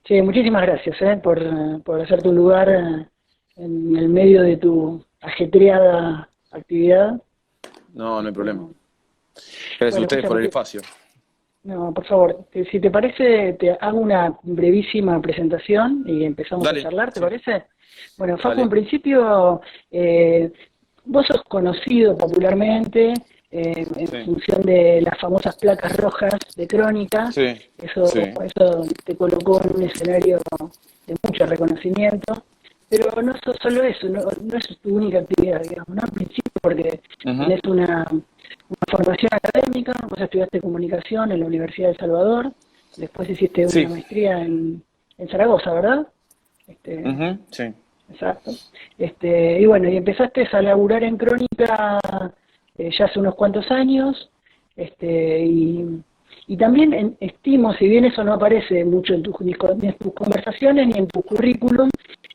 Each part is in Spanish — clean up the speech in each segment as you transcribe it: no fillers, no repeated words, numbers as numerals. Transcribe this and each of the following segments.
Che, muchísimas gracias por hacerte un lugar en el medio de tu ajetreada actividad. No, no hay Este, problema. Gracias a bueno, ustedes por escúchame, el espacio. no, por favor, si te parece, te hago una brevísima presentación y empezamos a Dale, charlar, ¿te sí, parece? Bueno, Facu, en dale. principio, vos sos conocido popularmente en Sí, función de las famosas placas rojas de Crónica. sí, Eso, sí. eso te colocó en un escenario de mucho reconocimiento. Pero no solo eso, no es tu única actividad, digamos, ¿no? En principio, porque Ujú. tenés una formación académica, vos estudiaste comunicación en la Universidad de El Salvador, después hiciste una Sí, maestría en Zaragoza, ¿verdad? Este, ujú, sí, exacto. Y bueno, y empezaste a laburar en Crónica ya hace unos cuantos años, y también estimo, si bien eso no aparece mucho ni en tus conversaciones ni en tu currículum,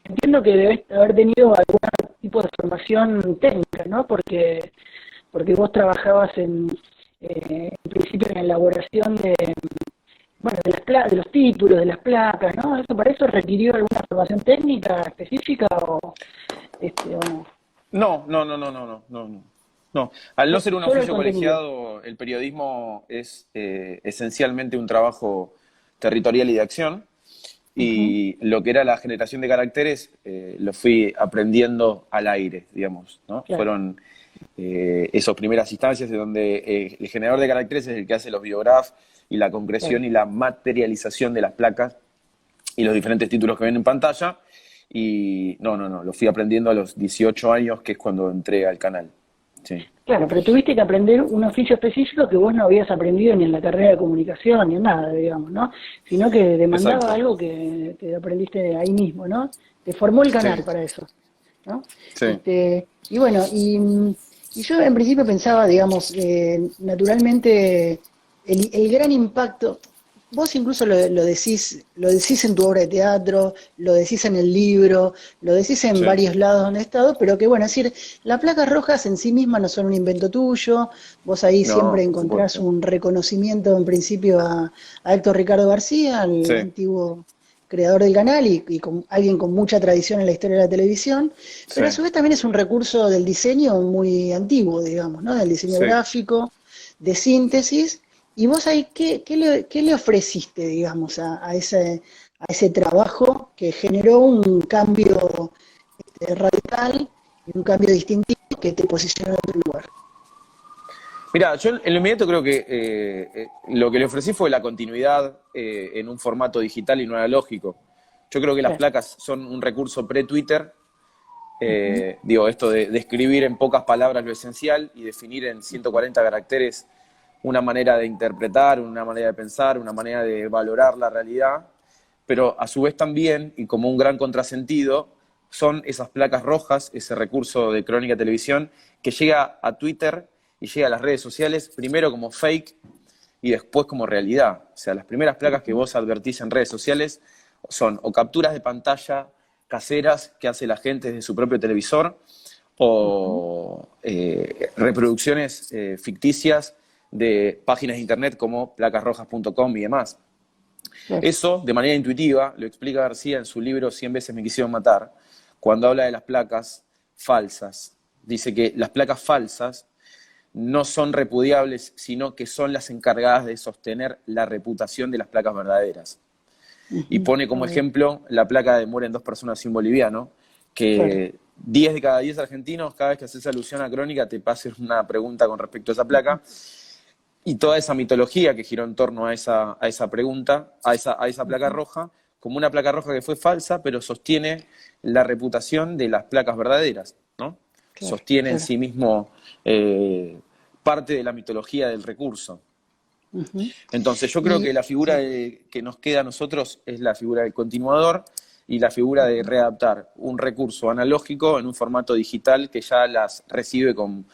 entiendo que debes haber tenido algún tipo de formación técnica, ¿no? Porque vos trabajabas en principio en la elaboración bueno, de los títulos, de las placas, ¿no? ¿Eso para eso requirió alguna formación técnica específica o no? no, no, no, no, no, no, no, no. No, al no ser un Solo el oficio contenido. colegiado, el periodismo es esencialmente un trabajo territorial y de acción. Ujú, Y lo que era la generación de caracteres lo fui aprendiendo al aire, digamos, ¿no? claro, Fueron esas primeras instancias de donde el generador de caracteres es el que hace los biografs y la claro. concreción y la materialización de las placas y los diferentes títulos que ven en pantalla. Y no, no, no, lo fui aprendiendo a los 18 años, que es cuando entré al canal. Sí, Claro, pero tuviste que aprender un oficio específico que vos no habías aprendido ni en la carrera de comunicación ni en nada, digamos, ¿no? Sino que demandaba exacto. algo que aprendiste ahí mismo, ¿no? Te formó el Sí, canal para eso, ¿no? sí, Y bueno, y yo en principio pensaba, digamos, naturalmente el gran impacto, vos incluso lo decís en tu obra de teatro, lo decís en el libro, lo decís en sí, varios lados donde he estado, pero que bueno, es decir, las placas rojas en sí mismas no son un invento tuyo, vos ahí siempre no, por encontrás supuesto. un reconocimiento en principio a Héctor Ricardo García, Sí, al antiguo creador del canal alguien con mucha tradición en la historia de la televisión, sí, pero a su vez también es un recurso del diseño muy antiguo, digamos, ¿no? Del diseño sí. gráfico, de síntesis. Y vos ahí, qué le ofreciste, digamos, a ese trabajo que generó un cambio radical y un cambio distintivo que te posicionó en otro lugar? Mira, yo en lo inmediato creo que lo que le ofrecí fue la continuidad en un formato digital y no analógico. Yo creo que las Claro. placas son un recurso pre-Twitter. Ujú, Digo, esto de escribir en pocas palabras lo esencial y definir en ujú, 140 caracteres una manera de interpretar, una manera de pensar, una manera de valorar la realidad, pero a su vez también, y como un gran contrasentido, son esas placas rojas, ese recurso de Crónica Televisión, que llega a Twitter y llega a las redes sociales, primero como fake y después como realidad. O sea, las primeras placas que ujú, vos advertís en redes sociales son o capturas de pantalla caseras que hace la gente desde su propio televisor, ujú. o reproducciones ficticias de páginas de internet como placasrojas.com y demás. Claro. Eso, de manera intuitiva, lo explica García en su libro 100 veces me quisieron matar, cuando habla de las placas falsas. Dice que las placas falsas no son repudiables, sino que son las encargadas de sostener la reputación de las placas verdaderas. Y Ujú. pone Ah, como bien, ejemplo la placa de mueren dos personas y un boliviano, claro. que 10 de cada 10 argentinos, cada vez que haces alusión a Crónica, te pases una pregunta con respecto a esa Ujú, placa, y toda esa mitología que giró en torno a esa pregunta, a esa placa ujú. roja, como una placa roja que fue falsa, pero sostiene la reputación de las placas verdaderas, ¿no? Claro, Sostiene en claro. sí mismo parte de la mitología del recurso. Ujú. Entonces yo creo que Y la figura sí. que nos queda a nosotros es la figura del continuador y la figura de Ujú. readaptar un recurso analógico en un formato digital que ya las recibe con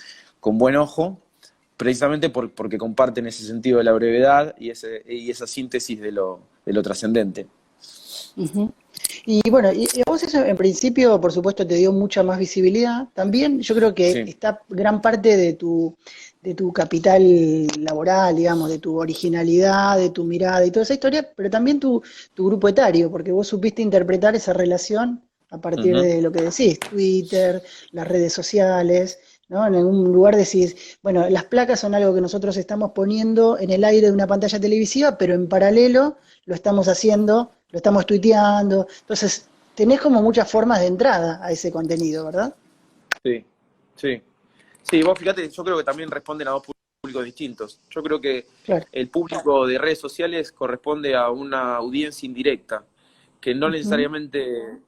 buen ojo, precisamente porque comparten ese sentido de la brevedad y esa síntesis de lo trascendente. Ujú. Y bueno, y a vos eso en principio, por supuesto, te dio mucha más visibilidad. También yo creo que Sí. está gran parte de tu capital laboral, digamos, de tu originalidad, de tu mirada y toda esa historia, pero también tu grupo etario, porque vos supiste interpretar esa relación a partir Ujú. de lo que decís, Twitter, las redes sociales, ¿no? En algún lugar decís, bueno, las placas son algo que nosotros estamos poniendo en el aire de una pantalla televisiva, pero en paralelo lo estamos haciendo, lo estamos tuiteando. Entonces, tenés como muchas formas de entrada a ese contenido, ¿verdad? Sí, sí. Sí, vos fíjate, yo creo que también responden a dos públicos distintos. Yo creo que Claro. el público de redes sociales corresponde a una audiencia indirecta, que no Ujú, necesariamente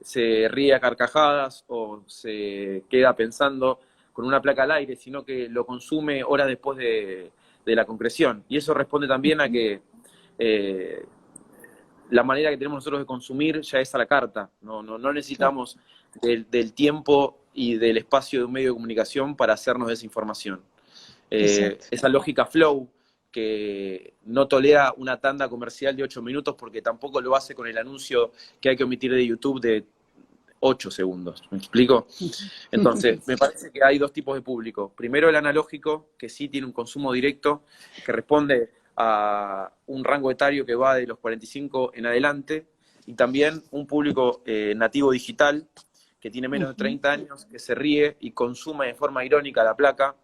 se ríe a carcajadas o se queda pensando con una placa al aire, sino que lo consume horas después de la concreción. Y eso responde también a ujú, que eh, la manera que tenemos nosotros de consumir ya es a la carta. No claro, necesitamos del tiempo y del espacio de un medio de comunicación para hacernos de esa información. exacto. Esa lógica flow que no tolera una tanda comercial de 8 minutos porque tampoco lo hace con el anuncio que hay que omitir de YouTube de 8 segundos. ¿Me explico? Entonces, me parece que hay dos tipos de público. Primero el analógico, que sí tiene un consumo directo, que responde a un rango etario que va de los 45 en adelante, y también un público nativo digital, que tiene menos de Ujú, 30 años, que se ríe y consume de forma irónica la placa,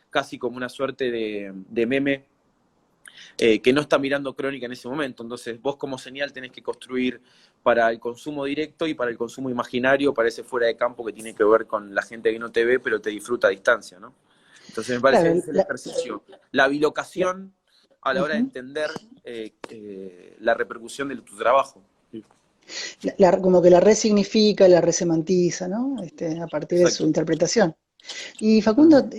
casi como una suerte de meme que no está mirando Crónica en ese momento. Entonces, vos como señal tenés que construir para el consumo directo y para el consumo imaginario, para ese fuera de campo que tiene que ver con la gente que no te ve, pero te disfruta a distancia, ¿no? Entonces, me parece que claro, ese es el ejercicio. La la- bilocación a la hora de ujú. entender la repercusión de tu trabajo. Sí. Como que la resignifica, la resemantiza, ¿no? A partir de su Exacto. interpretación. Y Facundo, Uh-huh.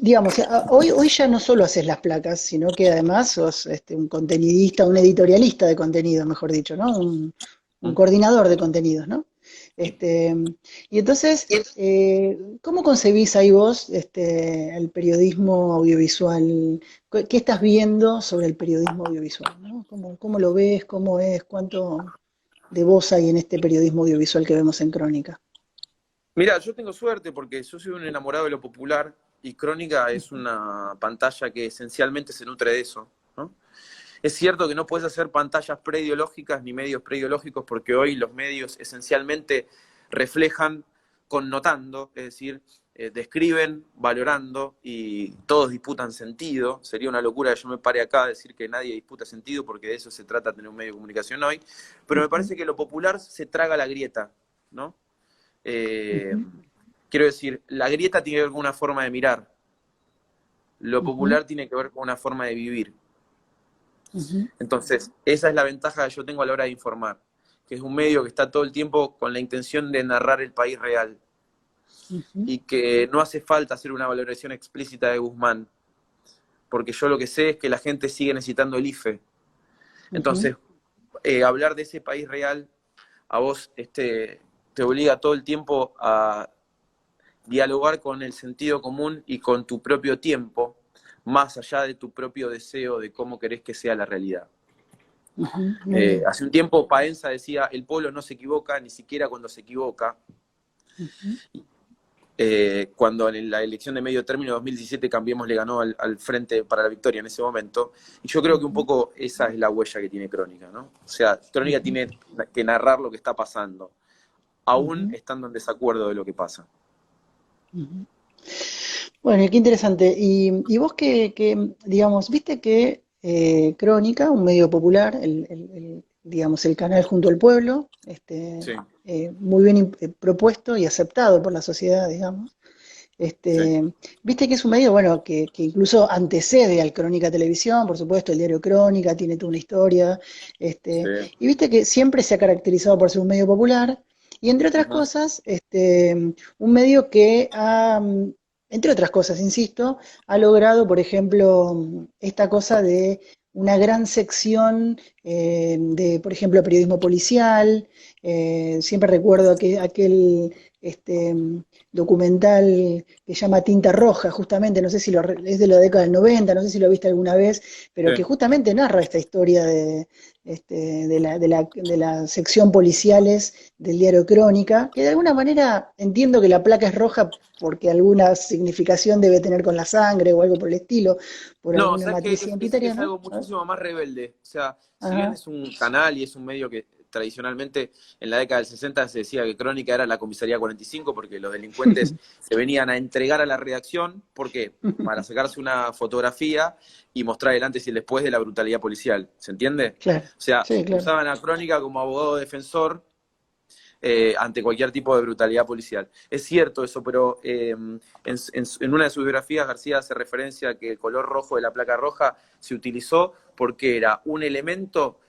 digamos, hoy ya no solo haces las placas, sino que además sos un contenidista, un editorialista de contenido, mejor dicho, ¿no? Un coordinador de contenidos, ¿no? Este, y entonces, ¿cómo concebís ahí vos el periodismo audiovisual? ¿Qué estás viendo sobre el periodismo audiovisual? ¿No? ¿Cómo lo ves? ¿Cómo es? ¿Cuánto de voz hay en este periodismo audiovisual que vemos en Crónica? Mira, yo tengo suerte porque yo soy un enamorado de lo popular y Crónica es una pantalla que esencialmente se nutre de eso, ¿no? Es cierto que no puedes hacer pantallas preideológicas ni medios preideológicos porque hoy los medios esencialmente reflejan connotando, es decir, describen valorando y todos disputan sentido. Sería una locura que yo me pare acá a decir que nadie disputa sentido porque de eso se trata tener un medio de comunicación hoy, pero me Ujú, parece que lo popular se traga la grieta, ¿no? Eh, ujú, quiero decir, la grieta tiene que ver con una forma de mirar, lo ujú, popular tiene que ver con una forma de vivir. ujú, Entonces, esa es la ventaja que yo tengo a la hora de informar, que es un medio que está todo el tiempo con la intención de narrar el país real ujú, y que no hace falta hacer una valoración explícita de Guzmán, porque yo lo que sé es que la gente sigue necesitando el IFE. ujú. Entonces, hablar de ese país real a vos te obliga todo el tiempo a dialogar con el sentido común y con tu propio tiempo, más allá de tu propio deseo de cómo querés que sea la realidad. Ujú, muy bien. Hace un tiempo Paenza decía, el pueblo no se equivoca ni siquiera cuando se equivoca, Ujú, cuando en la elección de medio término de 2017 Cambiemos le ganó al Frente para la Victoria en ese momento. Y yo creo que un ujú, poco esa es la huella que tiene Crónica, ¿no? O sea, Crónica ujú, tiene que narrar lo que está pasando, aún ujú, estando en desacuerdo de lo que pasa. ujú. Bueno, y qué interesante. Y vos digamos, viste que Crónica, un medio popular, digamos, el canal Junto al Pueblo, Sí, muy bien propuesto y aceptado por la sociedad, digamos. sí, Viste que es un medio, bueno, que incluso antecede al Crónica Televisión, por supuesto, el diario Crónica tiene toda una historia, sí. y viste que siempre se ha caracterizado por ser un medio popular, y entre otras Ujú, cosas, un medio que ha, entre otras cosas, insisto, ha logrado, por ejemplo, esta cosa de una gran sección por ejemplo, periodismo policial. Siempre recuerdo aquel documental que se llama Tinta Roja, justamente, no sé si es de la década del 90, no sé si lo viste alguna vez, pero que Sí. justamente narra esta historia de la sección policiales del diario Crónica, que de alguna manera entiendo que la placa es roja porque alguna significación debe tener con la sangre o algo por el estilo, por No, alguna sabes que matriz identitaria, es ¿no? algo ¿Sabes? muchísimo más rebelde. O sea, si bien Ajá. es un canal y es un medio que tradicionalmente en la década del 60 se decía que Crónica era la comisaría 45 porque los delincuentes se venían a entregar a la redacción, porque para sacarse una fotografía y mostrar el antes y el después de la brutalidad policial. ¿Se entiende? Claro, O sea, sí, claro. usaban a Crónica como abogado defensor ante cualquier tipo de brutalidad policial. Es cierto eso, pero en una de sus biografías García hace referencia a que el color rojo de la placa roja se utilizó porque era un elemento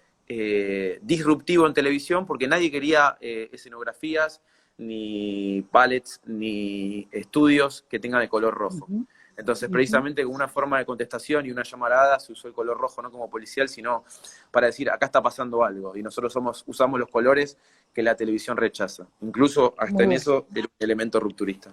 disruptivo en televisión, porque nadie quería escenografías, ni ballets, ni estudios que tengan el color rojo. Ujú, Entonces, ujú. precisamente como una forma de contestación y una llamarada se usó el color rojo no como policial, sino para decir, acá está pasando algo, y nosotros usamos los colores que la televisión rechaza. Incluso hasta Muy en bueno. eso el elemento rupturista.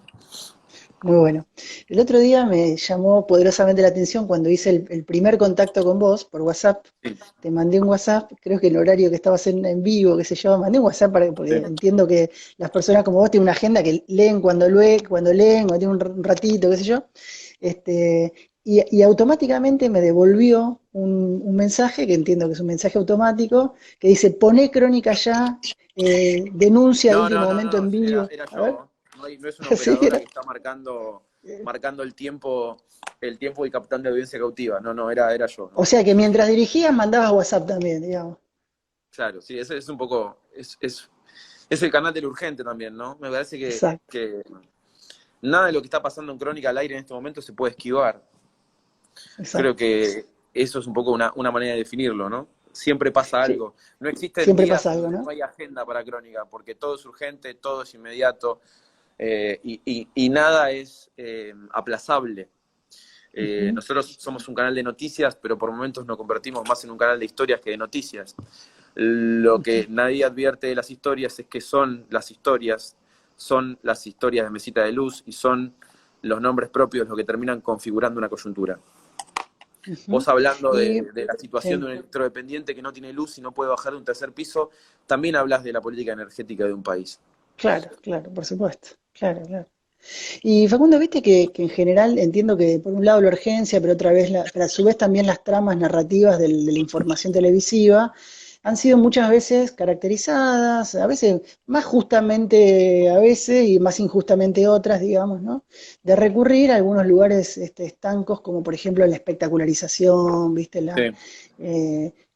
Muy bueno. El otro día me llamó poderosamente la atención cuando hice el primer contacto con vos por WhatsApp. Sí, Te mandé un WhatsApp, creo que en horario que estabas en vivo, qué sé yo, mandé un WhatsApp porque sí. entiendo que las personas como vos tienen una agenda que leen cuando leen, o tienen un ratito, qué sé yo. Este, y automáticamente me devolvió un mensaje, que entiendo que es un mensaje automático, que dice, poné Crónica ya, denuncia de No, último no, no, momento no, en vivo. era A ver, yo. No es una así operadora era. que está marcando el tiempo y captando audiencia cautiva. No, no, era yo, O ¿no? sea que mientras dirigías mandabas WhatsApp también, digamos. Claro, sí, ese es un poco, es el canal del urgente también, ¿no? Me parece Exacto, que nada de lo que está pasando en Crónica al aire en este momento se puede esquivar. Creo exacto. que eso es un poco una manera de definirlo, ¿no? Siempre pasa Sí, algo. No existen siempre días pasa en algo, donde ¿no? no hay agenda para Crónica, porque todo es urgente, todo es inmediato y nada es aplazable. Ujú, Nosotros somos un canal de noticias, pero por momentos nos convertimos más en un canal de historias que de noticias. Lo ujú. que nadie advierte de las historias es que son las historias de Mesita de Luz y son los nombres propios los que terminan configurando una coyuntura. Ujú. Vos hablando Y de la situación de sí, un electrodependiente que no tiene luz y no puede bajar de un tercer piso, también hablas de la política energética de un país. claro, claro, por supuesto. Claro, claro. Y Facundo, viste que en general entiendo que por un lado la urgencia, pero otra vez, pero a su vez también las tramas narrativas de la información televisiva han sido muchas veces caracterizadas, a veces más justamente a veces y más injustamente otras, digamos, ¿no? De recurrir a algunos lugares estancos, como por ejemplo la espectacularización, viste, Sí,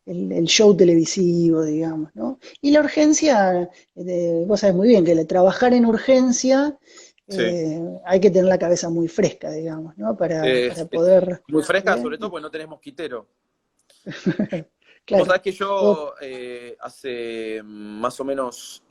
el show televisivo, digamos, ¿no? Y la urgencia, vos sabés muy bien que trabajar en urgencia sí. hay que tener la cabeza muy fresca, digamos, ¿no? Para poder. Muy fresca, ¿eh? sobre todo porque no tenés mosquitero. Vos Claro. sabés que O- yo hace más o menos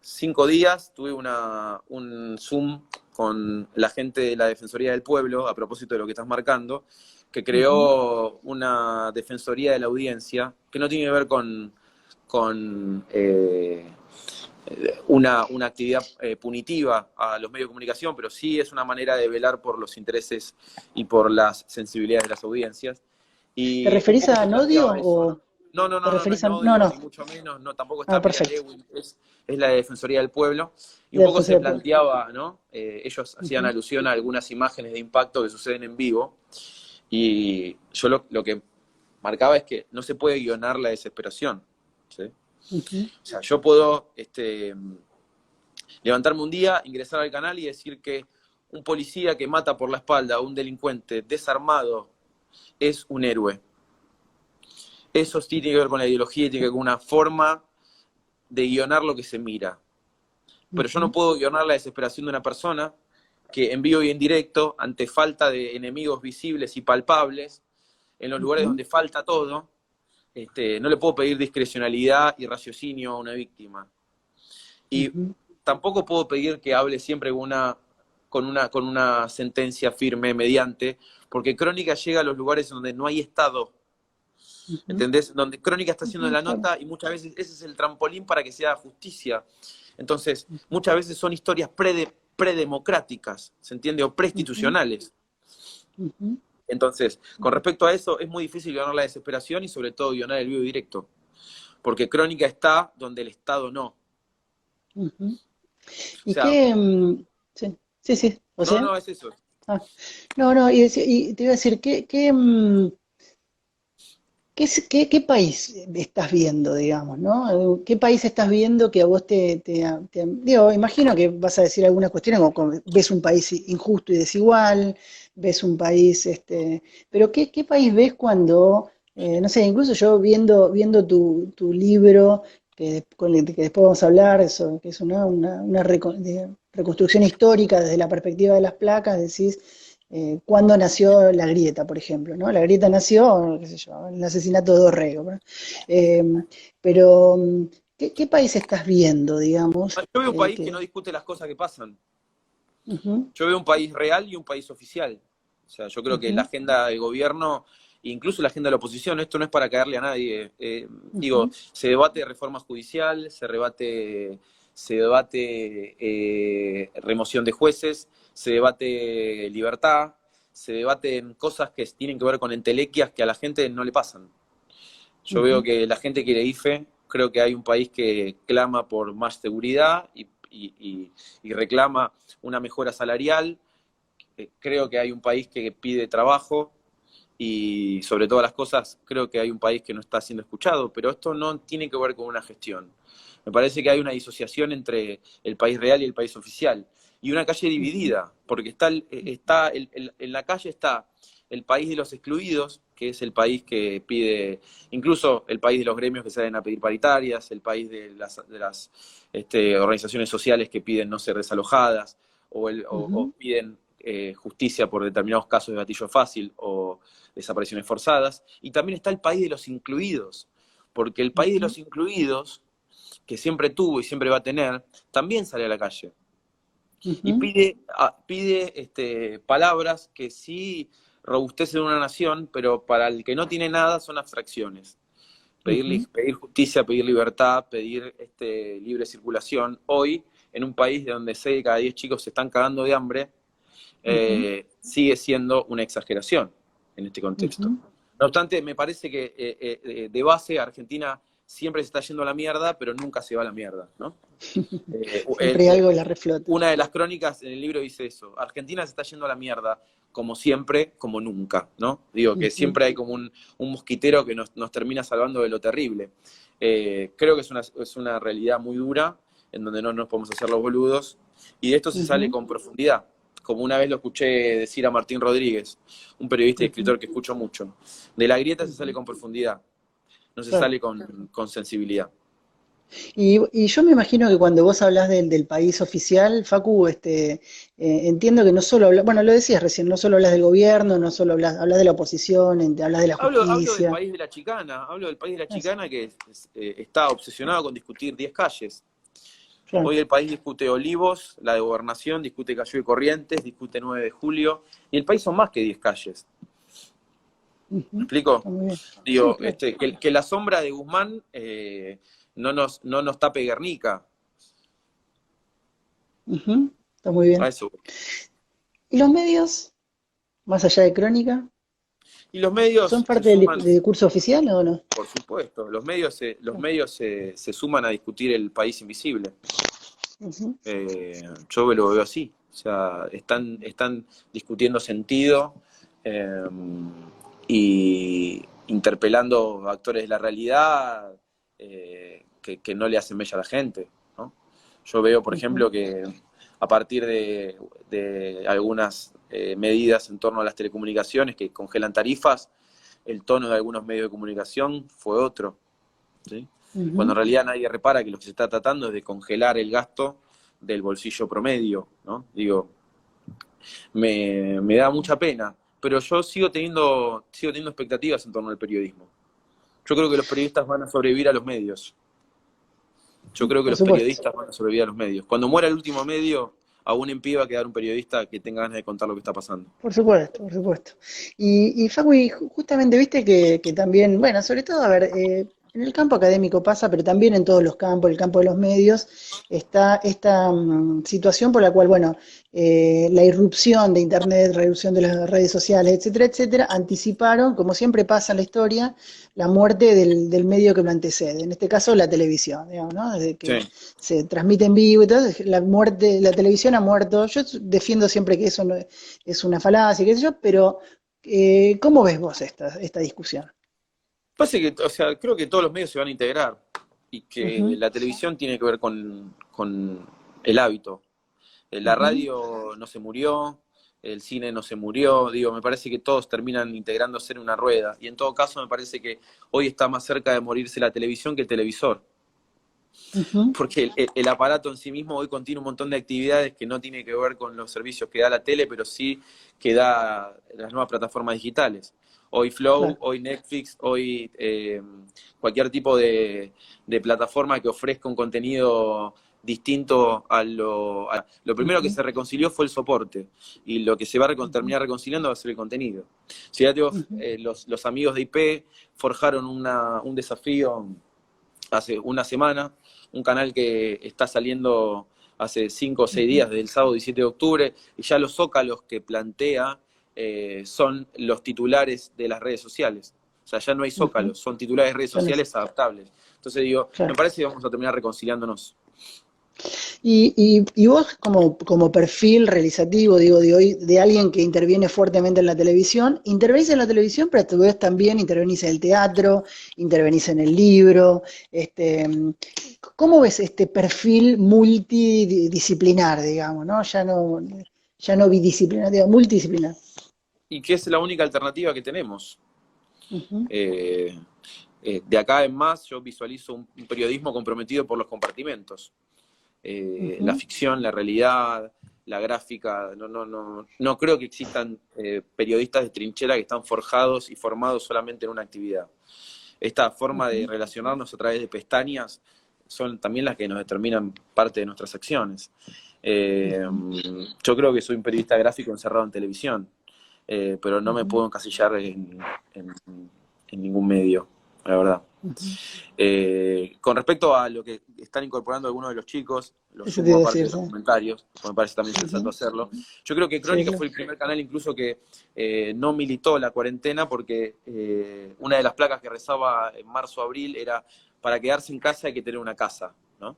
5 días tuve un Zoom con la gente de la Defensoría del Pueblo, a propósito de lo que estás marcando, que Ujú, creó una Defensoría de la Audiencia, que no tiene que ver con una actividad punitiva a los medios de comunicación, pero sí es una manera de velar por los intereses y por las sensibilidades de las audiencias. ¿Te Y un referís poco a se Nodio planteaba eso, ¿no? No, no, te no, no, no referís es a... No, Nodio, no. ni mucho menos, no, tampoco está Ah, Miriam perfecto. Lewin, es la de Defensoría del Pueblo, y un La poco se Defensoría del Pueblo. planteaba, ¿no? Ellos hacían Ujú, alusión a algunas imágenes de impacto que suceden en vivo, y yo lo que marcaba es que no se puede guionar la desesperación, ¿sí? ujú, O sea, yo puedo levantarme un día, ingresar al canal y decir que un policía que mata por la espalda a un delincuente desarmado es un héroe. Eso sí tiene que ver con la ideología y tiene que ver con una forma de guionar lo que se mira. Pero yo no ujú, puedo guionar la desesperación de una persona que en vivo y en directo, ante falta de enemigos visibles y palpables, en los lugares ujú, donde falta todo, no le puedo pedir discrecionalidad y raciocinio a una víctima. Y ujú. tampoco puedo pedir que hable siempre con una sentencia firme mediante, porque Crónica llega a los lugares donde no hay Estado. Ujú, ¿entendés? Donde Crónica está haciendo ujú, la claro. nota y muchas veces ese es el trampolín para que se haga justicia. Entonces, muchas veces son historias predemocráticas, ¿se entiende? O Ujú, preinstitucionales. ujú, Entonces, con respecto a eso, es muy difícil ganar la desesperación y sobre todo ganar el vivo y directo. Porque Crónica está donde el Estado no. O ujú. ¿Y sea, qué? Sí, sí, sí. ¿O no, sea? no, es eso. Ah, no, no, y te iba a decir, ¿qué país estás viendo, digamos, ¿no? ¿Qué país estás viendo que a vos digo, imagino que vas a decir algunas cuestiones como ves un país injusto y desigual, ves un país, pero ¿qué país ves cuando, no sé, incluso yo viendo tu libro, con el que después vamos a hablar, eso, que es una reconstrucción histórica desde la perspectiva de las placas, decís, cuándo nació la grieta, por ejemplo, ¿no? La grieta nació, qué sé yo, en el asesinato de Dorrego, ¿no? Eh, pero, ¿qué país estás viendo, digamos? Yo veo un país que no Que, discute las cosas que pasan. ujú, Yo veo un país real y un país oficial. O sea, yo creo que la ujú, agenda del gobierno, incluso la agenda de la oposición, esto no es para caerle a nadie. Digo, ujú, se debate reforma judicial, se debate remoción de jueces, se debate libertad, se debaten cosas que tienen que ver con entelequias que a la gente no le pasan. Yo veo ujú, que la gente quiere IFE, creo que hay un país que clama por más seguridad y reclama una mejora salarial, creo que hay un país que pide trabajo y sobre todas las cosas creo que hay un país que no está siendo escuchado, pero esto no tiene que ver con una gestión. Me parece que hay una disociación entre el país real y el país oficial y una calle ujú, dividida, porque en la calle está el país de los excluidos, que es el país que pide, incluso el país de los gremios que salen a pedir paritarias, el país de las organizaciones sociales que piden no ser desalojadas, o ujú, piden justicia por determinados casos de gatillo fácil o desapariciones forzadas, y también está el país de los incluidos, porque el país de ujú, los incluidos, que siempre tuvo y siempre va a tener, también sale a la calle y ujú, pide palabras que sí robustecen una nación, pero para el que no tiene nada son abstracciones. ujú, Pedir justicia, pedir libertad, pedir libre circulación. Hoy, en un país donde 6 de cada 10 chicos se están cagando de hambre, ujú, sigue siendo una exageración en este contexto. ujú. No obstante, me parece que de base Argentina siempre se está yendo a la mierda, pero nunca se va a la mierda, ¿no? Siempre algo la reflota. Una de las crónicas en el libro dice eso, Argentina se está yendo a la mierda, como siempre, como nunca, ¿no? Digo, que Ujú, siempre hay como un mosquitero que nos termina salvando de lo terrible. Creo que es una realidad muy dura, en donde no nos podemos hacer los boludos, y de esto se sale ujú, con profundidad, como una vez lo escuché decir a Martín Rodríguez, un periodista y ujú, escritor que escucho mucho. De la grieta se sale ujú. con profundidad, no se Claro. sale con sensibilidad. Y yo me imagino que cuando vos hablas del país oficial, Facu, entiendo que no solo hablas, bueno, lo decías recién, no solo hablas del gobierno, no solo hablas de la oposición, hablas de la Hablo del justicia. país de la chicana, hablo del país de la Eso, chicana que está obsesionado con discutir 10 calles. claro. Hoy el país discute Olivos, la de Gobernación, discute Cayó y Corrientes, discute 9 de Julio, y el país son más que 10 calles. ¿Me Ujú, explico? está muy bien. Sí, Digo, claro. que la sombra de Guzmán no nos tape Guernica, Ujú, está muy a bien. eso. ¿Y los medios, más allá de Crónica, Y los son medios se parte del suman, discurso oficial o no? por supuesto, los medios se suman a discutir el país invisible. Ujú, Yo lo veo así. O sea, están discutiendo sentido eh, y interpelando actores de la realidad que no le hacen mella a la gente, ¿no? Yo veo, por ujú, ejemplo, que a partir de algunas medidas en torno a las telecomunicaciones que congelan tarifas, el tono de algunos medios de comunicación fue otro, ¿sí? Cuando en ujú, realidad nadie repara que lo que se está tratando es de congelar el gasto del bolsillo promedio, ¿no? Digo, me da mucha pena, pero yo sigo teniendo expectativas en torno al periodismo. Yo creo que los periodistas van a sobrevivir a los medios. Yo creo que por los supuesto. periodistas van a sobrevivir a los medios. Cuando muera el último medio, aún en pie va a quedar un periodista que tenga ganas de contar lo que está pasando. Por supuesto, por supuesto. Y Facu, y justamente viste que también, bueno, sobre todo, a ver, en el campo académico pasa, pero también en todos los campos, el campo de los medios, está esta situación por la cual, bueno, la irrupción de Internet, la irrupción de las redes sociales, etcétera, etcétera, anticiparon, como siempre pasa en la historia, la muerte del medio que lo antecede, en este caso la televisión, digamos, ¿no? Desde que Sí. se transmite en vivo y todo, la muerte, la televisión ha muerto. Yo defiendo siempre que eso no es una falacia, qué sé yo, pero ¿cómo ves vos esta discusión? Pasa que, o sea, creo que todos los medios se van a integrar y que Ujú, la televisión tiene que ver con el hábito. La ujú, radio no se murió, el cine no se murió, digo, me parece que todos terminan integrándose en una rueda. Y en todo caso me parece que hoy está más cerca de morirse la televisión que el televisor. ujú, Porque el aparato en sí mismo hoy contiene un montón de actividades que no tiene que ver con los servicios que da la tele, pero sí que da las nuevas plataformas digitales. Hoy Flow, claro. hoy Netflix, hoy cualquier tipo de plataforma que ofrezca un contenido distinto lo primero que Ujú, se reconcilió fue el soporte y lo que se va a ujú, terminar reconciliando va a ser el contenido. Fíjate vos, ujú, los amigos de IP forjaron un desafío hace una semana, un canal que está saliendo hace 5 o 6 ujú, días, desde el sábado 17 de octubre, y ya los zócalos que plantea son los titulares de las redes sociales. O sea, ya no hay ujú. zócalos, son titulares de redes Ya no sé, sociales adaptables. Entonces digo, me claro. parece que vamos a terminar reconciliándonos. Y vos como perfil realizativo, digo, de hoy, de alguien que interviene fuertemente en la televisión, intervenís en la televisión, pero a tu vez también intervenís en el teatro, intervenís en el libro, ¿cómo ves este perfil multidisciplinar, digamos, ¿no? Ya no bidisciplinar, digo, multidisciplinar. Y que es la única alternativa que tenemos. Ujú, Eh, de acá en más, yo visualizo un periodismo comprometido por los compartimentos. La ujú, ficción, la realidad, la gráfica. No creo que existan periodistas de trinchera que están forjados y formados solamente en una actividad. Esta forma de ujú, relacionarnos a través de pestañas son también las que nos determinan parte de nuestras acciones. Eh, ujú, yo creo que soy un periodista gráfico encerrado en televisión, pero no me ujú, puedo encasillar en, en ningún medio, la verdad. ujú. Con respecto a lo que están incorporando algunos de los chicos, lo Eso te iba sumo a aparte decir, de sí. los comentarios, porque me parece también sensato Ujú, hacerlo. Yo creo que sí, Crónica claro. fue el primer canal incluso que no militó la cuarentena porque una de las placas que rezaba en marzo-abril era para quedarse en casa hay que tener una casa, ¿no?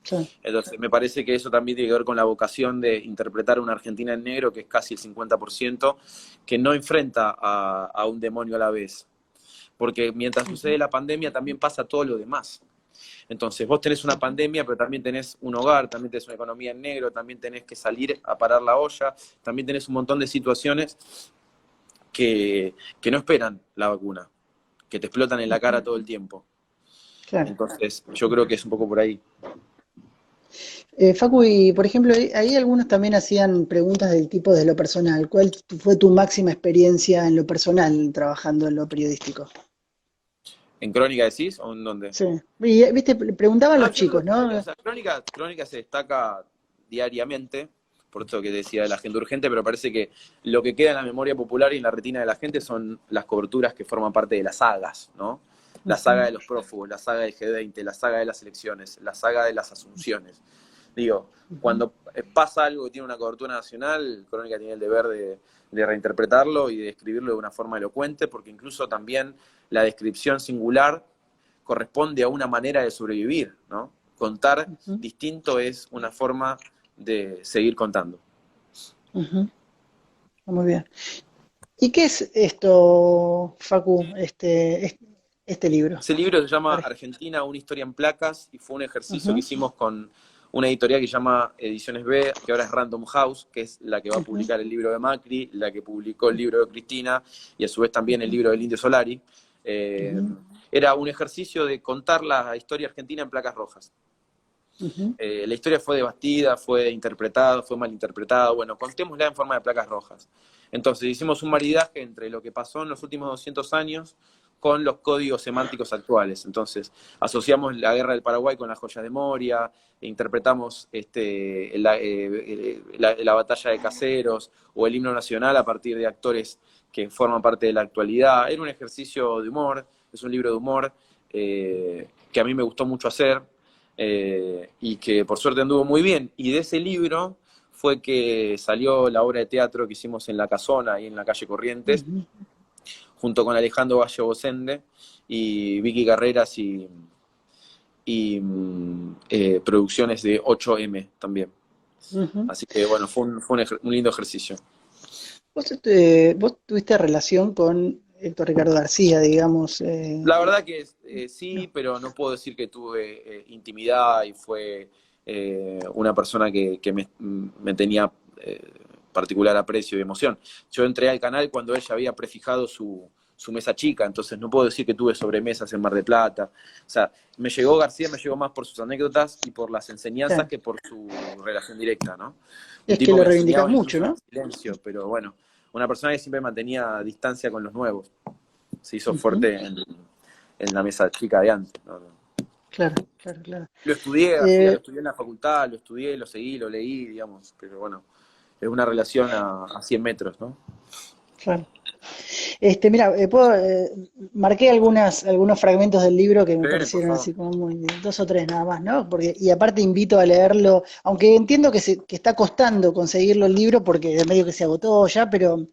Claro. Entonces me parece que eso también tiene que ver con la vocación de interpretar una Argentina en negro, que es casi el 50%, que no enfrenta a un demonio a la vez. Porque mientras sucede Ujú, la pandemia también pasa todo lo demás. Entonces, vos tenés una pandemia, pero también tenés un hogar, también tenés una economía en negro, también tenés que salir a parar la olla, también tenés un montón de situaciones que no esperan la vacuna, que te explotan en la cara ujú, todo el tiempo. claro. Entonces, yo creo que es un poco por ahí. Facu, y por ejemplo, ahí algunos también hacían preguntas del tipo de lo personal. ¿Cuál fue tu máxima experiencia en lo personal trabajando en lo periodístico? ¿En Crónica decís o en dónde? Sí. Y, viste, preguntaban No, los yo creo chicos, que, ¿no? o sea, Crónica se destaca diariamente, por esto que decía de la gente urgente, pero parece que lo que queda en la memoria popular y en la retina de la gente son las coberturas que forman parte de las sagas, ¿no? La saga Ujú, de los prófugos, la saga del G20, la saga de las elecciones, la saga de las asunciones. Digo, ujú, cuando pasa algo que tiene una cobertura nacional, Crónica tiene el deber de reinterpretarlo y de escribirlo de una forma elocuente, porque incluso también la descripción singular corresponde a una manera de sobrevivir, ¿no? Contar ujú, distinto es una forma de seguir contando. ujú. Muy bien. ¿Y qué es esto, Facu, este libro? Ese libro se llama Arge- Argentina, una historia en placas, y fue un ejercicio que Ujú, hicimos con una editorial que se llama Ediciones B, que ahora es Random House, que es la que va a ujú, publicar el libro de Macri, la que publicó el libro de Cristina, y a su vez también el ujú, libro del Indio Solari. Eh, ujú, Era un ejercicio de contar la historia argentina en placas rojas. ujú, La historia fue debatida, fue interpretada, fue mal interpretada. Bueno, contémosla en forma de placas rojas. Entonces hicimos un maridaje entre lo que pasó en los últimos 200 años con los códigos semánticos actuales. Entonces, asociamos la guerra del Paraguay con las joyas de Moria, interpretamos la batalla de Caseros o el himno nacional a partir de actores que forman parte de la actualidad. Era un ejercicio de humor, es un libro de humor que a mí me gustó mucho hacer y que por suerte anduvo muy bien. Y de ese libro fue que salió la obra de teatro que hicimos en La Casona, ahí en la calle Corrientes, junto con Alejandro Valle Bosende y Vicky Carreras y producciones de 8M también. Así que bueno, fue un lindo ejercicio. Vos tuviste relación con Héctor Ricardo García, digamos. La verdad que sí, pero no puedo decir que tuve intimidad y fue una persona que me tenía particular aprecio y emoción. Yo entré al canal cuando ella había prefijado su mesa chica, entonces no puedo decir que tuve sobremesas en Mar del Plata. O sea, García me llegó más por sus anécdotas y por las enseñanzas que por su relación directa, ¿no? Es que lo reivindicas mucho, ¿no? Silencio, pero bueno, una persona que siempre mantenía distancia con los nuevos. Se hizo fuerte en la mesa chica de antes, ¿no? Claro. Lo estudié, García, lo estudié en la facultad, lo estudié, lo seguí, lo leí, digamos, pero bueno, es una relación a 100 metros, ¿no? Claro. Mira, marqué algunos fragmentos del libro que me parecieron así como muy, 2 o 3 nada más, ¿no? Y aparte invito a leerlo, aunque entiendo que está costando conseguirlo el libro porque de medio que se agotó ya, pero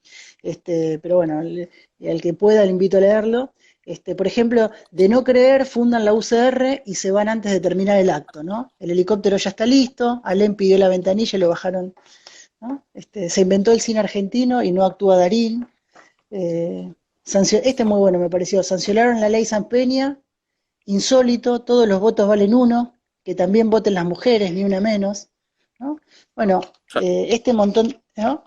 bueno, al que pueda le invito a leerlo. Por ejemplo, de no creer, fundan la UCR y se van antes de terminar el acto, ¿no? El helicóptero ya está listo, Alem pidió la ventanilla y lo bajaron, ¿no? Se inventó el cine argentino y no actúa Darín. Este es muy bueno, me pareció. Sancionaron la ley San Peña, insólito, todos los votos valen 1, que también voten las mujeres, ni una menos, ¿no? Bueno, este montón, ¿no?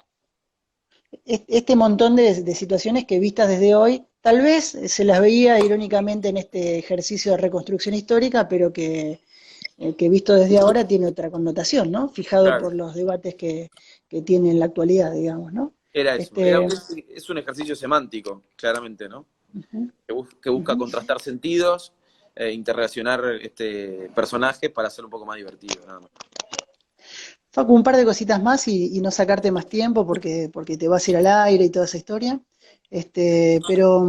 Este montón de situaciones que vistas desde hoy, tal vez se las veía irónicamente en este ejercicio de reconstrucción histórica, pero que visto desde ahora tiene otra connotación, ¿no? Fijado por los debates que tiene en la actualidad, digamos, ¿no? Era eso, es un ejercicio semántico, claramente, ¿no? Que busca contrastar sentidos, interrelacionar personajes para hacerlo un poco más divertido, nada más. Facu, un par de cositas más y no sacarte más tiempo porque te vas a ir al aire y toda esa historia. Pero,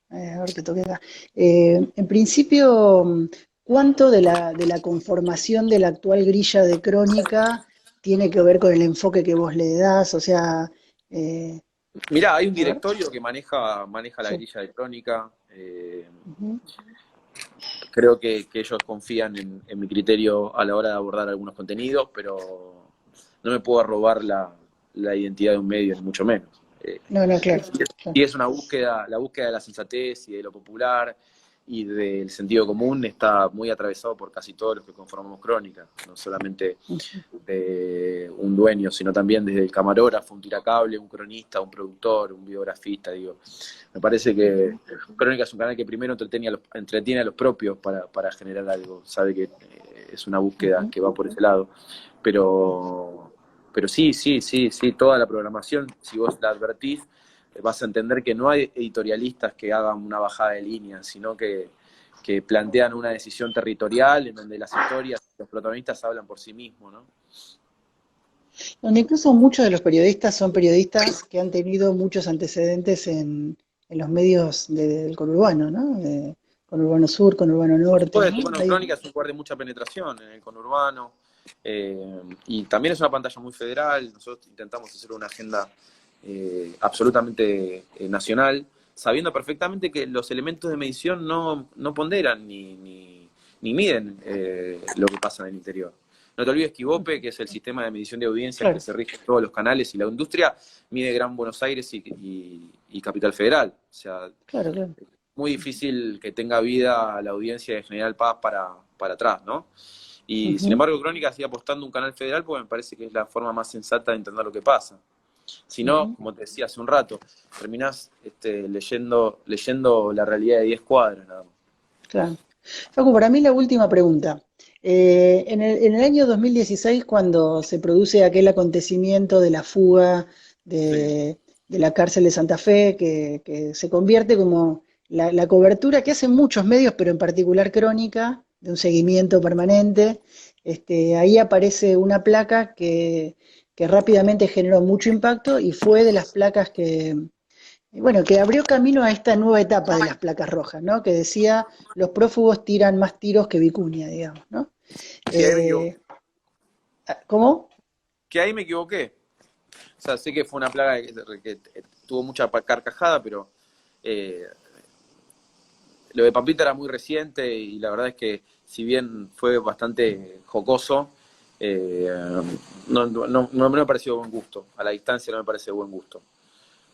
a ver qué toqué acá. En principio, ¿cuánto de la conformación de la actual grilla de Crónica tiene que ver con el enfoque que vos le das? O sea... Mirá, hay un directorio que maneja la grilla de Crónica. Creo que ellos confían en mi criterio a la hora de abordar algunos contenidos, pero no me puedo robar la identidad de un medio, ni mucho menos. No, claro. Y es una búsqueda, la búsqueda de la sensatez y de lo popular y del sentido común está muy atravesado por casi todos los que conformamos Crónica, no solamente un dueño, sino también desde el camarógrafo, un tiracable, un cronista, un productor, un biografista, digo. Me parece que Crónica es un canal que primero entretiene a los propios para generar algo, sabe que es una búsqueda que va por ese lado, pero sí, toda la programación, si vos la advertís, vas a entender que no hay editorialistas que hagan una bajada de línea, sino que plantean una decisión territorial en donde las historias, los protagonistas hablan por sí mismos, ¿no? Donde incluso muchos de los periodistas son periodistas que han tenido muchos antecedentes en los medios del conurbano, ¿no? Conurbano Sur, Conurbano Norte. Bueno, Crónica es un lugar de mucha penetración en el conurbano, y también es una pantalla muy federal. Nosotros intentamos hacer una agenda absolutamente nacional, sabiendo perfectamente que los elementos de medición no ponderan ni miden lo que pasa en el interior. No te olvides que Ibope, que es el sistema de medición de audiencia que se rige en todos los canales y la industria, mide Gran Buenos Aires y Capital Federal. O sea, es muy difícil que tenga vida la audiencia de General Paz para atrás, ¿no? Y sin embargo, Crónica sigue apostando un canal federal porque me parece que es la forma más sensata de entender lo que pasa. Si no, como te decía hace un rato, terminás leyendo la realidad de 10 cuadras nada más. Claro. Facu, para mí la última pregunta. En el año 2016, cuando se produce aquel acontecimiento de la fuga de la cárcel de Santa Fe, que se convierte como la cobertura que hacen muchos medios, pero en particular Crónica, de un seguimiento permanente, ahí aparece una placa que rápidamente generó mucho impacto y fue de las placas que abrió camino a esta nueva etapa de las placas rojas, ¿no? Que decía, los prófugos tiran más tiros que vicuña, digamos, ¿no? Que ahí me equivoqué. ¿Cómo? Que ahí me equivoqué. O sea, sé que fue una plaga que tuvo mucha carcajada, pero lo de Pampita era muy reciente y la verdad es que si bien fue bastante jocoso, no me pareció de buen gusto. A la distancia no me parece de buen gusto.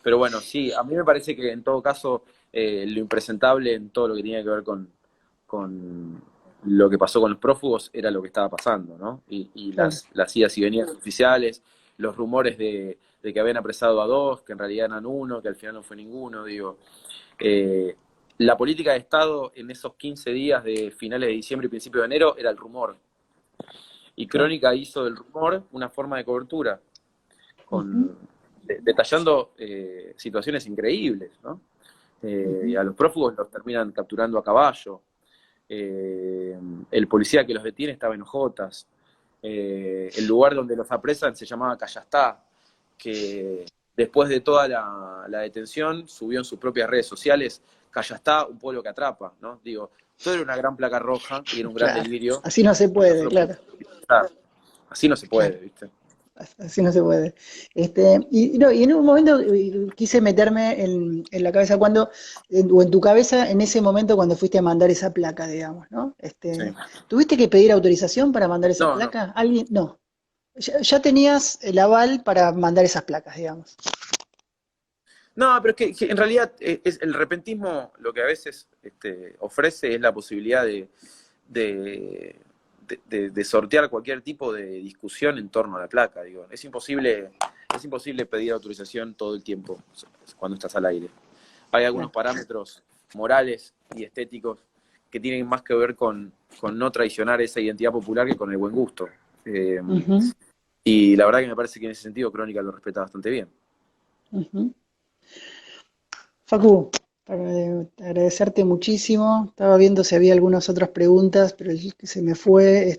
Pero bueno, sí, a mí me parece que en todo caso lo impresentable en todo lo que tenía que ver con lo que pasó con los prófugos era lo que estaba pasando, ¿no? Y Claro. las idas y venidas oficiales, los rumores de que habían apresado a dos, que en realidad eran uno, que al final no fue ninguno, digo. La política de Estado en esos 15 días de finales de diciembre y principio de enero era el rumor. Y Claro. Crónica hizo del rumor una forma de cobertura, Ujú. detallando situaciones increíbles, ¿no? A los prófugos los terminan capturando a caballo. El policía que los detiene estaba en Ojotas. El lugar donde los apresan se llamaba Callastá, que después de toda la detención subió en sus propias redes sociales: Callastá, un pueblo que atrapa, ¿no? Digo, todo era una gran placa roja y era un gran Claro. delirio. Así no se No puede, se lo claro. puede utilizar. Así no se puede, Claro. ¿viste? Así no se puede. Y en un momento quise meterme en la cabeza o en tu cabeza en ese momento cuando fuiste a mandar esa placa, digamos, ¿no? Sí. ¿Tuviste que pedir autorización para mandar esa No, no. placa? ¿Alguien? No. Ya tenías el aval para mandar esas placas, digamos. No, pero es que en realidad es el repentismo lo que a veces ofrece es la posibilidad de, de sortear cualquier tipo de discusión en torno a la placa. Digo, es imposible pedir autorización todo el tiempo cuando estás al aire. Hay algunos Claro. parámetros morales y estéticos que tienen más que ver con no traicionar esa identidad popular que con el buen gusto. Ujú, Y la verdad que me parece que en ese sentido Crónica lo respeta bastante bien. ujú. Facu, para agradecerte muchísimo. Estaba viendo si había algunas otras preguntas, pero se me fue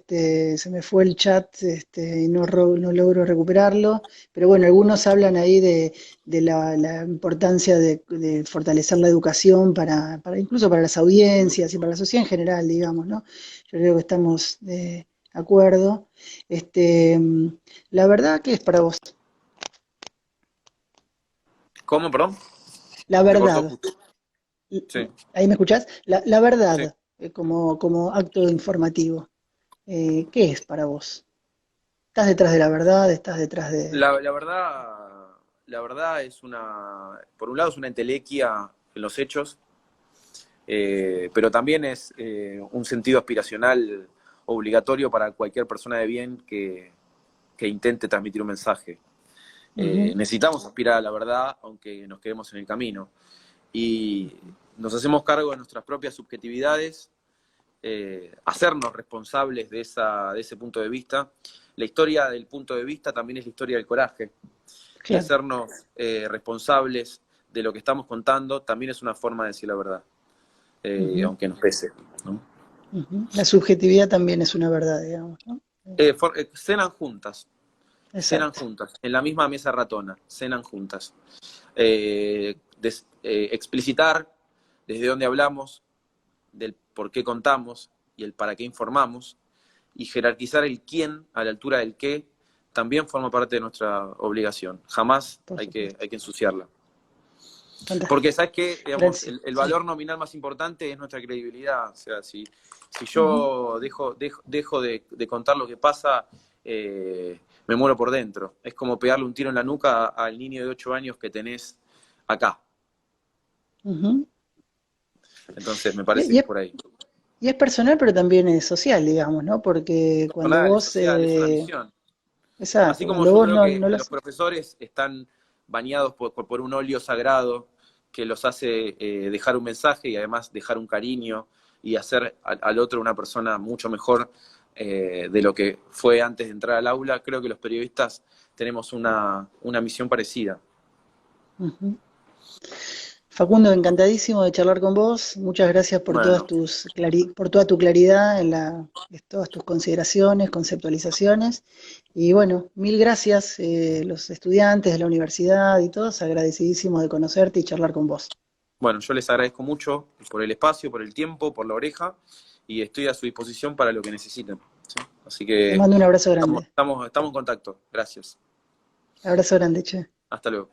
el chat, y no logro recuperarlo. Pero bueno, algunos hablan ahí de la importancia de fortalecer la educación incluso para las audiencias y para la sociedad en general, digamos, ¿no? Yo creo que estamos de acuerdo. Este, la verdad, ¿qué es para vos? ¿Cómo, perdón? La Se cortó verdad. justo. Sí, ¿Ahí me escuchás? La sí. verdad, como acto informativo, ¿qué es para vos? ¿Estás detrás de la verdad? ¿Estás detrás de...? La verdad es por un lado es una entelequia en los hechos, pero también es un sentido aspiracional obligatorio para cualquier persona de bien que intente transmitir un mensaje. Ujú, Necesitamos aspirar a la verdad, aunque nos quedemos en el camino. Y nos hacemos cargo de nuestras propias subjetividades, hacernos responsables de ese punto de vista. La historia del punto de vista también es la historia del coraje. Y claro. hacernos responsables de lo que estamos contando también es una forma de decir la verdad, Ujú, aunque nos pese, ¿no? ujú. La subjetividad también es una verdad, digamos, ¿no? Cenan Exacto. juntas, en la misma mesa ratona, cenan juntas. Explicitar desde dónde hablamos, del por qué contamos y el para qué informamos, y jerarquizar el quién a la altura del qué también forma parte de nuestra obligación. Jamás Por hay supuesto. que ensuciarla. Porque, Fantástico. ¿sabes qué? Digamos, Gracias. el Sí. valor nominal más importante es nuestra credibilidad. O sea, si Ujú, yo dejo de contar lo que pasa, me muero por dentro. Es como pegarle un tiro en la nuca al niño de 8 años que tenés acá. ujú. Entonces, me Y, parece y que es es, por ahí. y es personal, pero también es social, digamos, ¿no? Porque cuando Personal, es vos... social, es una misión. Así exacto, como cuando yo vos creo no que lo... los profesores están bañados por un óleo sagrado que los hace dejar un mensaje y además dejar un cariño y hacer al otro una persona mucho mejor de lo que fue antes de entrar al aula, creo que los periodistas tenemos una misión parecida. Ujú. Facundo, encantadísimo de charlar con vos. Muchas gracias por Bueno, por toda tu claridad en todas tus consideraciones, conceptualizaciones. Y bueno, mil gracias, los estudiantes de la universidad y todos, agradecidísimos de conocerte y charlar con vos. bueno, yo les agradezco mucho por el espacio, por el tiempo, por la oreja, y estoy a su disposición para lo que necesiten. ¿Sí? Así Te que mando un abrazo grande. estamos en contacto. Gracias. Abrazo grande, che. Hasta luego.